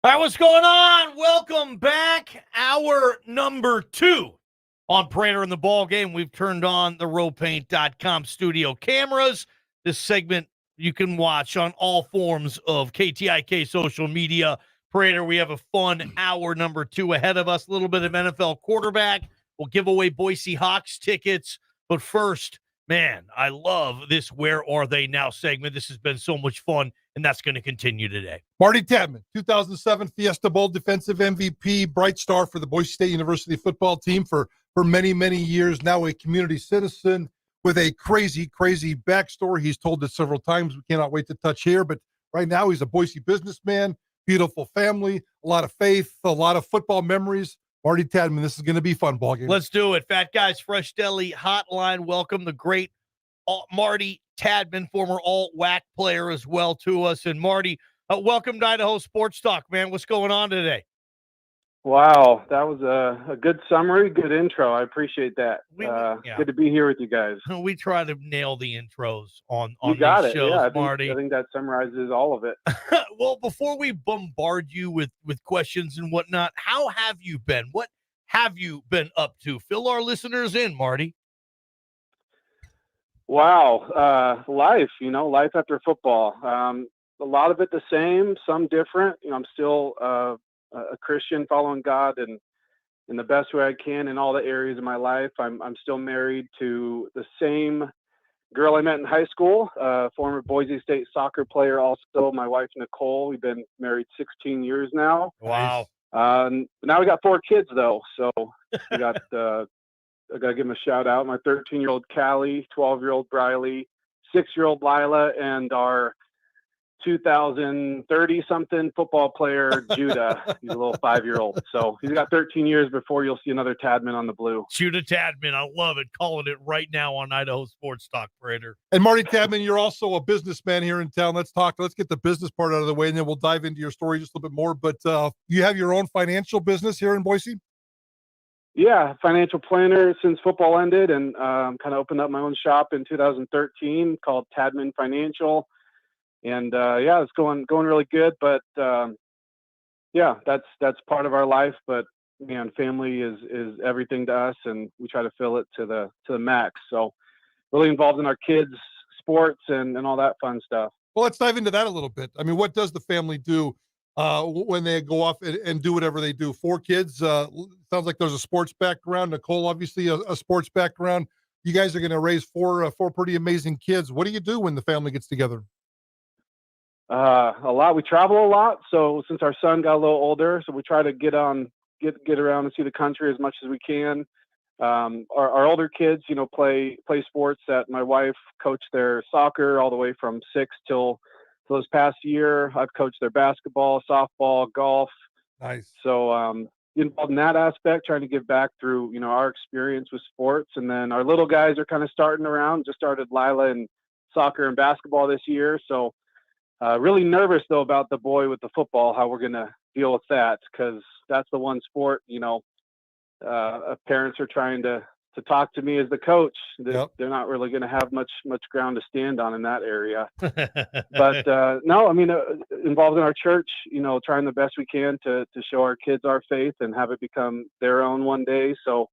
All right, what's going on? Welcome back. Hour number 2 on Prater the Ballgame. We've turned on the rowpaint.com studio cameras. This segment you can watch on all forms of KTIK social media. Prater, we have a fun hour number 2 ahead of us. A little bit of NFL quarterback. We'll give away Boise Hawks tickets. But first, man, I love this Where Are They Now segment. This has been so much fun, and that's going to continue today. Marty Tadman, 2007 Fiesta Bowl defensive MVP, bright star for the Boise State University football team for many, many years. Now a community citizen with a crazy, crazy backstory. He's told it several times. We cannot wait to touch here. But right now he's a Boise businessman, beautiful family, a lot of faith, a lot of football memories. Marty Tadman, this is going to be fun, ball game. Let's do it. Fat Guys Fresh Deli Hotline. Welcome the great Marty Tadman, former alt-WAC player as well to us. And Marty, welcome to Idaho Sports Talk, man. What's going on today? Wow, that was a good summary, good intro. I appreciate that. Good to be here with you guys. We try to nail the intros on you got these it. shows, Yeah, Marty. I think that summarizes all of it. Well, before we bombard you with questions and whatnot, how have you been? What have you been up to? Fill our listeners in, Marty. Wow, life after football. A lot of it the same, some different. I'm still a Christian, following God and in the best way I can in all the areas of my life. I'm still married to the same girl I met in high school, former Boise State soccer player. Also, my wife Nicole. We've been married 16 years now. Wow. Now we got 4 kids though, so we got. I got to give them a shout out. My 13-year-old Callie, 12-year-old Briley, 6-year-old Lila, and our 2030-something football player, Judah. He's a little 5-year-old. So he's got 13 years before you'll see another Tadman on the blue. Judah Tadman. I love it. Calling it right now on Idaho Sports Talk, Prater. And Marty Tadman, you're also a businessman here in town. Let's get the business part out of the way, and then we'll dive into your story just a little bit more. But you have your own financial business here in Boise? Yeah, financial planner since football ended, and kind of opened up my own shop in 2013 called Tadman Financial, and it's going really good. But that's part of our life. But man, family is everything to us, and we try to fill it to the max. So really involved in our kids' sports and all that fun stuff. Well, let's dive into that a little bit. I mean, what does the family do when they go off and do whatever they do? 4 kids, sounds like there's a sports background. Nicole, obviously a sports background. You guys are going to raise 4 pretty amazing kids. What do you do when the family gets together? A lot. We travel a lot. So since our son got a little older, so we try to get around and see the country as much as we can. Our older kids, play sports. That my wife coached their soccer all the way from 6 till this past year. I've coached their basketball, softball, golf. Nice. So involved in that aspect, trying to give back through our experience with sports. And then our little guys are kind of starting around. Just started Lila in soccer and basketball this year. So really nervous though about the boy with the football, how we're gonna deal with that, because that's the one sport parents are trying to talk to me as the coach. They're not really going to have much ground to stand on in that area. But no, I mean, involved in our church, trying the best we can to show our kids our faith and have it become their own one day. So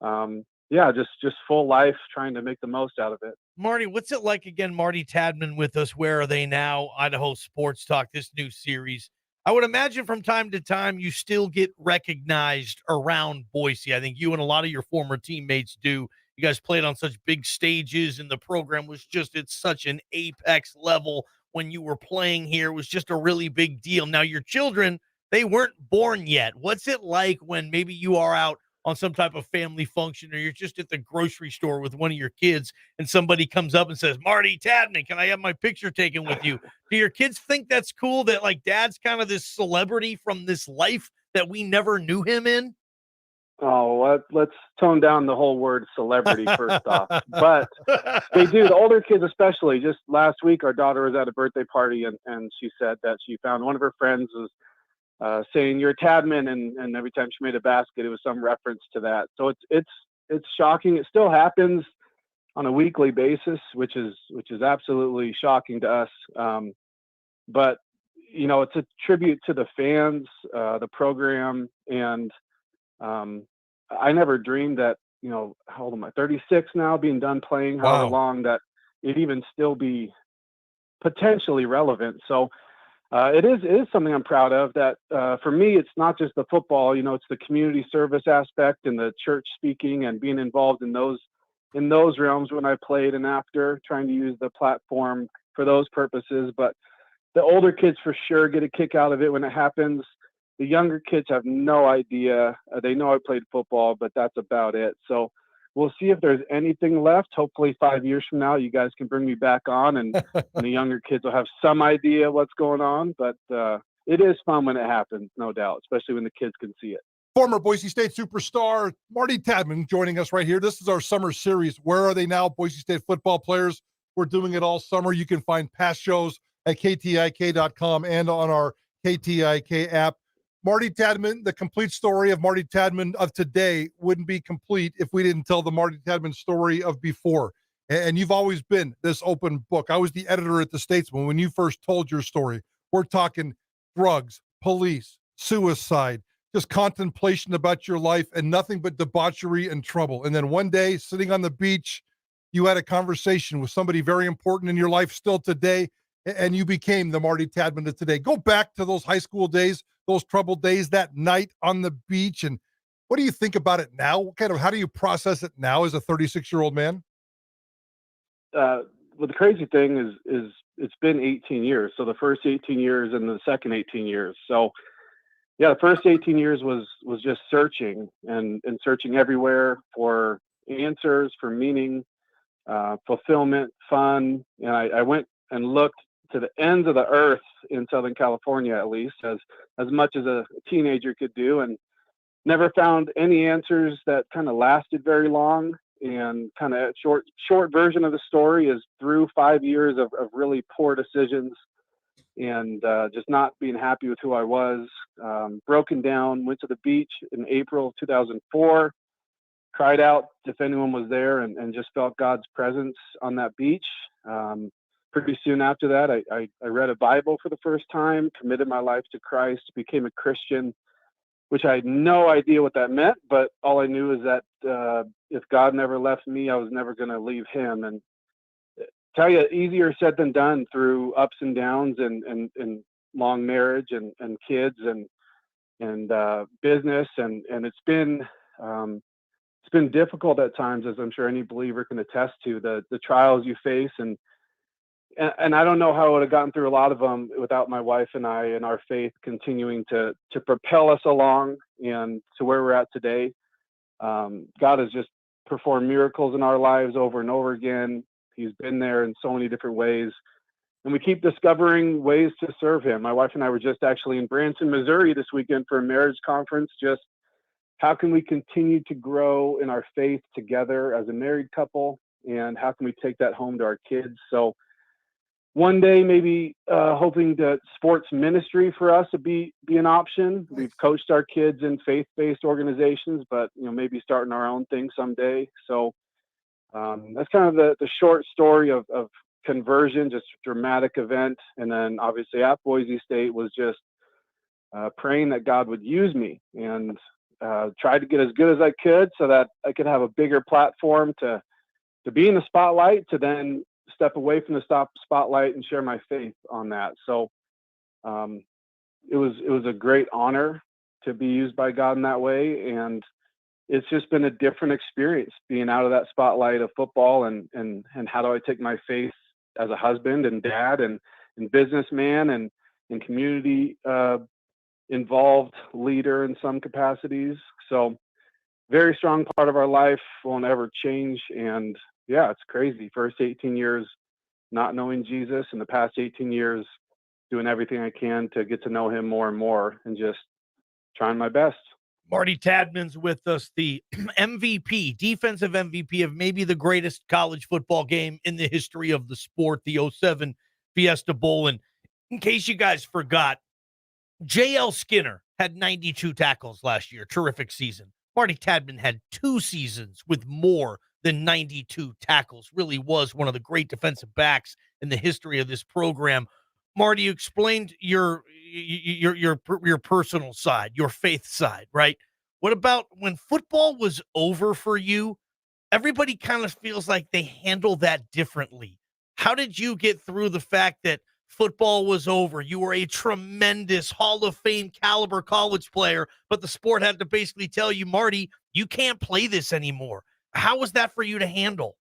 just full life, trying to make the most out of it. Marty, what's it like again? Marty Tadman with us. Where Are They Now? Idaho Sports Talk, this new series. I would imagine from time to time you still get recognized around Boise. I think you and a lot of your former teammates do. You guys played on such big stages, and the program was just at such an apex level when you were playing here. It was just a really big deal. Now, your children, they weren't born yet. What's it like when maybe you are out on some type of family function, or you're just at the grocery store with one of your kids and somebody comes up and says, Marty Tadman, can I have my picture taken with you? Do your kids think that's cool, that like dad's kind of this celebrity from this life that we never knew him in? Oh, let's tone down the whole word celebrity first off. But they do, the older kids especially. Just last week, our daughter was at a birthday party, and she said that she found one of her friends was saying you're Tadman, and every time she made a basket, it was some reference to that. So it's shocking. It still happens on a weekly basis, which is absolutely shocking to us. But it's a tribute to the fans, the program, and I never dreamed that, how old am I? 36 now, being done playing however Wow. long, that it even still be potentially relevant. So it is something I'm proud of. That for me, it's not just the football. It's the community service aspect and the church speaking and being involved in those realms when I played and after, trying to use the platform for those purposes. But the older kids for sure get a kick out of it when it happens. The younger kids have no idea. They know I played football, but that's about it. So we'll see if there's anything left. Hopefully 5 years from now, you guys can bring me back on, and the younger kids will have some idea what's going on. But it is fun when it happens, no doubt, especially when the kids can see it. Former Boise State superstar Marty Tadman joining us right here. This is our summer series. Where are they now? Boise State football players. We're doing it all summer. You can find past shows at KTIK.com and on our KTIK app. Marty Tadman, the complete story of Marty Tadman of today wouldn't be complete if we didn't tell the Marty Tadman story of before. And you've always been this open book. I was the editor at the Statesman when you first told your story. We're talking drugs, police, suicide, just contemplation about your life and nothing but debauchery and trouble. And then one day, sitting on the beach, you had a conversation with somebody very important in your life still today, and you became the Marty Tadman of today. Go back to those high school days, those troubled days, that night on the beach, and what do you think about it now? How do you process it now as a 36-year-old man? Well, the crazy thing is it's been 18 years. So the first 18 years and the second 18 years. So yeah, the first 18 years was just searching and searching everywhere for answers, for meaning, fulfillment, fun. And I went and looked to the ends of the earth in Southern California, at least as much as a teenager could do, and never found any answers that kind of lasted very long. And kind of short version of the story is through 5 years of really poor decisions and just not being happy with who I was, broken down, went to the beach in April of 2004, cried out if anyone was there, and just felt God's presence on that beach. Pretty soon after that, I read a Bible for the first time, committed my life to Christ, became a Christian, which I had no idea what that meant, but all I knew is that if God never left me, I was never going to leave him. And tell you, easier said than done through ups and downs and long marriage and kids and business. And it's been difficult at times, as I'm sure any believer can attest to, the trials you face. And I don't know how I would have gotten through a lot of them without my wife and I and our faith continuing to propel us along and to where we're at today. God has just performed miracles in our lives over and over again. He's been there in so many different ways, and we keep discovering ways to serve him. My wife and I were just actually in Branson, Missouri this weekend for a marriage conference. Just how can we continue to grow in our faith together as a married couple, and how can we take that home to our kids? So one day, maybe hoping that sports ministry for us would be an option. We've coached our kids in faith-based organizations, but maybe starting our own thing someday. So that's kind of the short story of conversion, just a dramatic event. And then obviously at Boise State was just praying that God would use me, and tried to get as good as I could so that I could have a bigger platform to be in the spotlight, to then step away from the spotlight and share my faith on that. So it was a great honor to be used by God in that way. And it's just been a different experience being out of that spotlight of football and how do I take my faith as a husband and dad and businessman and community involved leader in some capacities. So very strong part of our life, won't ever change. And yeah, it's crazy. First 18 years not knowing Jesus, and the past 18 years doing everything I can to get to know him more and more, and just trying my best. Marty Tadman's with us, the MVP, defensive MVP of maybe the greatest college football game in the history of the sport, the 07 Fiesta Bowl. And in case you guys forgot, J.L. Skinner had 92 tackles last year. Terrific season. Marty Tadman had 2 seasons with more than 92 tackles. Really was one of the great defensive backs in the history of this program. Marty, you explained your personal side, your faith side, right? What about when football was over for you? Everybody kind of feels like they handle that differently. How did you get through the fact that football was over? You were a tremendous Hall of Fame caliber college player, but the sport had to basically tell you, Marty, you can't play this anymore. How was that for you to handle?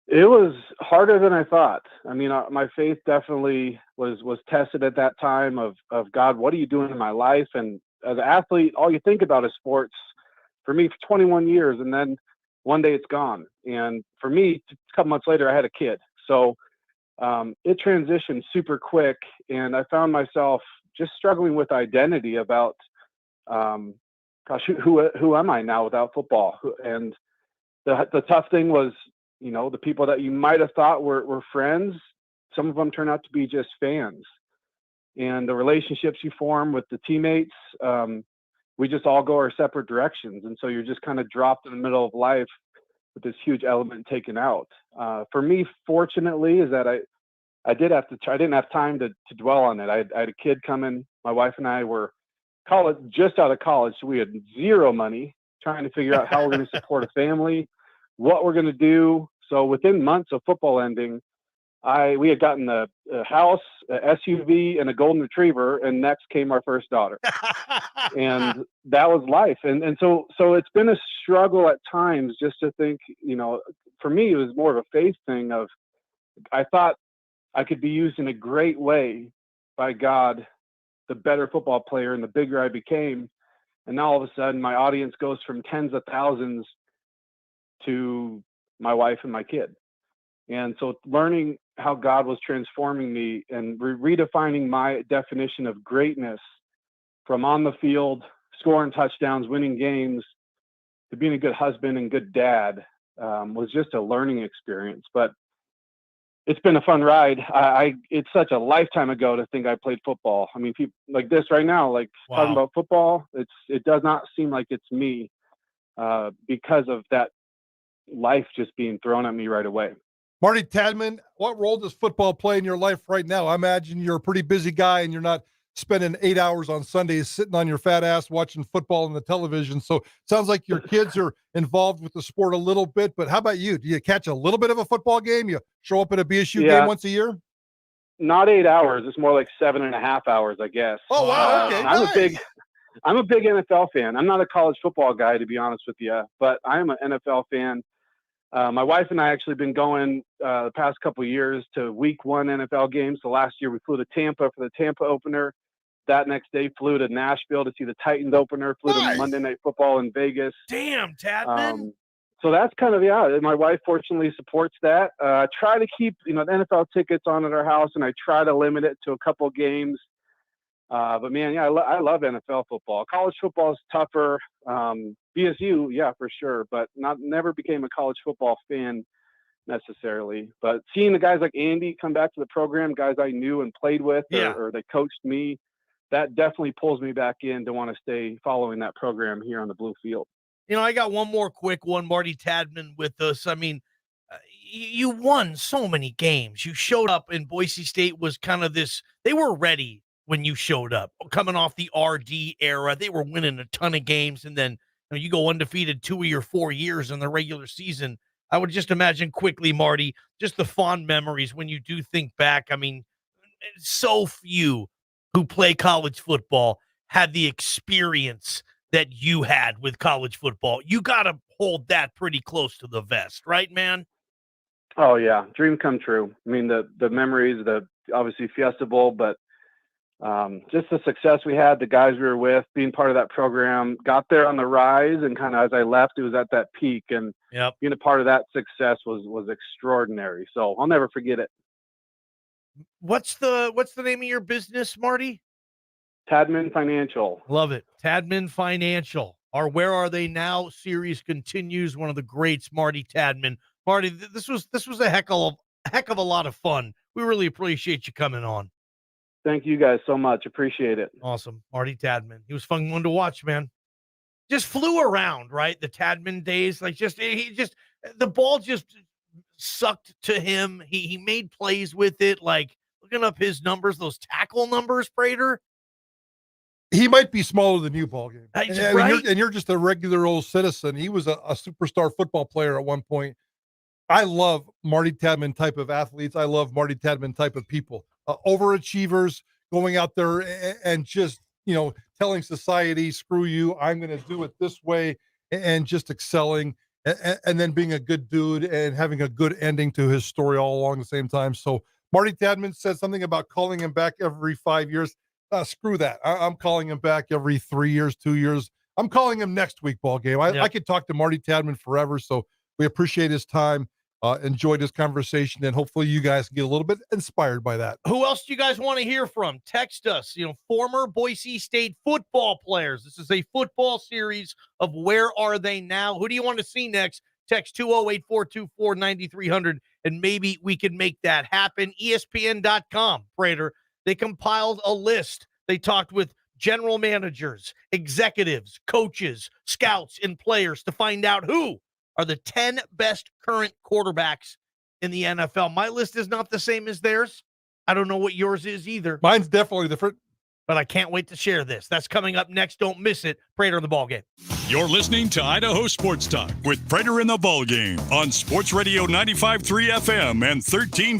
It was harder than I thought. I mean, my faith definitely was tested at that time of God, what are you doing in my life? And as an athlete, all you think about is sports. For me, for 21 years, and then one day it's gone. And for me, a couple months later, I had a kid. So it transitioned super quick, and I found myself just struggling with identity about, gosh, who am I now without football? And the tough thing was, the people that you might have thought were friends, some of them turn out to be just fans. And the relationships you form with the teammates, we just all go our separate directions. And so you're just kind of dropped in the middle of life with this huge element taken out. For me, fortunately, is that I didn't have time to dwell on it. I had a kid coming. My wife and I were just out of college, so we had zero money, trying to figure out how we're going to support a family, what we're going to do. So within months of football ending, we had gotten a house, a SUV, and a golden retriever, and next came our first daughter. And that was life. And so it's been a struggle at times just to think, for me, it was more of a faith thing of, I thought I could be used in a great way by God, the better football player and the bigger I became. And now all of a sudden my audience goes from tens of thousands to my wife and my kid. And so learning how God was transforming me and redefining my definition of greatness from on the field, scoring touchdowns, winning games, to being a good husband and good dad was just a learning experience. But it's been a fun ride. It's such a lifetime ago to think I played football. I mean, people like this right now, like Wow. talking about football, it does not seem like it's me because of that life just being thrown at me right away. Marty Tadman, what role does football play in your life right now? I imagine you're a pretty busy guy and you're not spending 8 hours on Sundays sitting on your fat ass watching football on the television. So it sounds like your kids are involved with the sport a little bit, but how about you? Do you catch a little bit of a football game? You show up at a BSU game once a year? Not 8 hours. It's more like 7.5 hours, I guess. Oh, wow. Okay. Nice. I'm a big NFL fan. I'm not a college football guy, to be honest with you, but I'm an NFL fan. My wife and I actually been going the past couple of years to week 1 NFL games. So last year we flew to Tampa for the Tampa opener. That next day flew to Nashville to see the Titans opener, flew to Monday Night Football in Vegas. Damn, Tadman. So that's kind of, my wife fortunately supports that. I try to keep, the NFL tickets on at our house, and I try to limit it to a couple games. But man, I love NFL football. College football is tougher. BSU, yeah, for sure, but never became a college football fan necessarily. But seeing the guys like Andy come back to the program, guys I knew and played with, or they coached me, that definitely pulls me back in to want to stay following that program here on the blue field. I got one more quick one. Marty Tadman with us. I mean, you won so many games. You showed up, and Boise State was kind of this. They were ready when you showed up, coming off the RD era. They were winning a ton of games, and then you go undefeated 2 of your 4 years in the regular season. I would just imagine quickly, Marty, just the fond memories when you do think back. I mean, so few who play college football had the experience that you had with college football. You got to hold that pretty close to the vest, right, man? Oh yeah. Dream come true. I mean, the memories, obviously Fiesta Bowl, but just the success we had, the guys we were with, being part of that program, got there on the rise, and kind of as I left, it was at that peak, and being a part of that success was extraordinary. So I'll never forget it. What's the name of your business, Marty? Tadman Financial. Love it. Tadman Financial. Our Where Are They Now series continues. One of the greats, Marty Tadman. Marty, this was a heck of a lot of fun. We really appreciate you coming on. Thank you guys so much. Appreciate it. Awesome. Marty Tadman. He was fun one to watch, man. Just flew around, right? The Tadman days, the ball just sucked to him. He made plays with it. Like, look looking up his numbers, those tackle numbers, Prater. He might be smaller than you, Ballgame. Right? And you're just a regular old citizen. He was a superstar football player at one point. I love Marty Tadman type of athletes. I love Marty Tadman type of people. Overachievers going out there and just, telling society, screw you, I'm going to do it this way, and just excelling and then being a good dude and having a good ending to his story all along the same time. So Marty Tadman said something about calling him back every 5 years. Screw that. I'm calling him back every 3 years, 2 years. I'm calling him next week, Ballgame. I could talk to Marty Tadman forever. So we appreciate his time. Enjoyed this conversation, and hopefully you guys get a little bit inspired by that. Who else do you guys want to hear from? Text us, former Boise State football players. This is a football series of Where Are They Now? Who do you want to see next? Text 208-424-9300, and maybe we can make that happen. ESPN.com, Prater. They compiled a list. They talked with general managers, executives, coaches, scouts, and players to find out who are the 10 best current quarterbacks in the NFL. My list is not the same as theirs. I don't know what yours is either. Mine's definitely different. But I can't wait to share this. That's coming up next. Don't miss it. Prater the Ballgame. You're listening to Idaho Sports Talk with Prater in the Ballgame on Sports Radio 95.3 FM and 13.